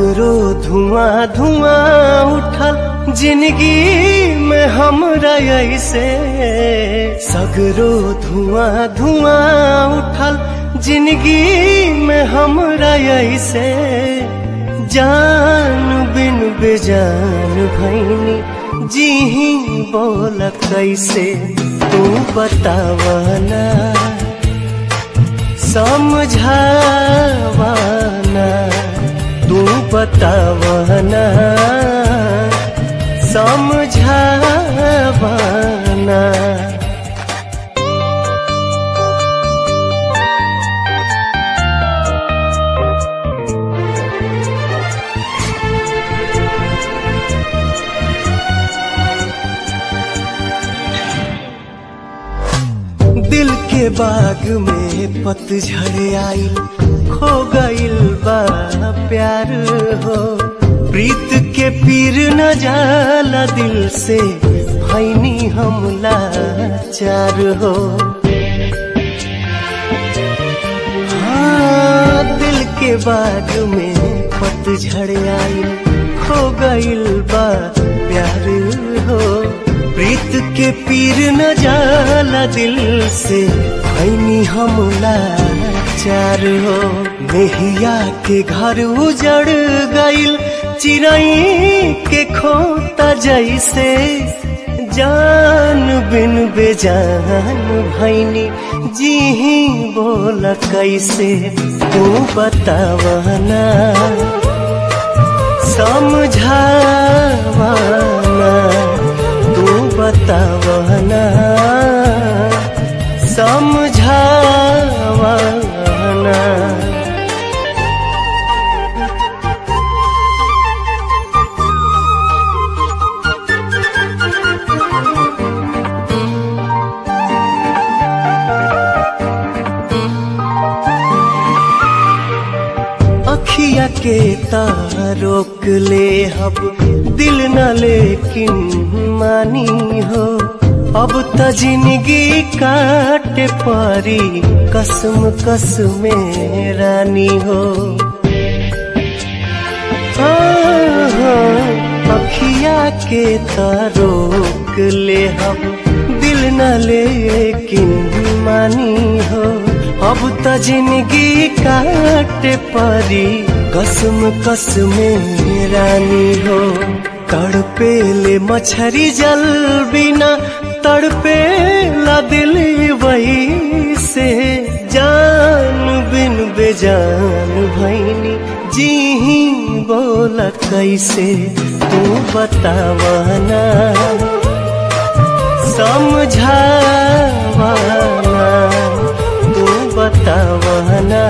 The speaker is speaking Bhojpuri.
सगरो धुआं धुआं उठल जिंदगी में हमरा ऐसे, सगरो धुआं धुआं उठल जिंदगी में हमरा ऐसे, जान बिन बेजान भैनी जी ही बोल कैसे, तू बतावना समझावना, तू बतावना समझावना। दिल के बाग में पतझड़ आई, खो गइल बा प्यार हो, प्रीत के पीर न जाला दिल से, भैनी हम लाचार हो। हाँ, दिल के बाग में पतझड़ आई, खो गइल बा प्यार हो, प्रीत के पीर न जाला दिल से, भैनी हम लाचार हो। मेहिया के घर उजड़ गइल चिरई के खोता जैसे, जान बिन बेजान भैनी जी ही बोल कैसे, तू बतावना समझावना, तू बतावना समझावना। अखिया के तारोक ले हब दिल न लेकिन मानी हो, अब त जिंदगी काटे पारी कसम कसम रानी हो। अखिया के तारोक ले हब दिल न लेकिन मानी हो, अब त जिंदगी काटे पारी कसम कसम रानी हो। तड़पे ले मछरी जल बिना तड़पे ला दिल वही से, जान बिन बेजान भैनी जी ही बोल कैसे, तू बतावना समझावना, तू बतावना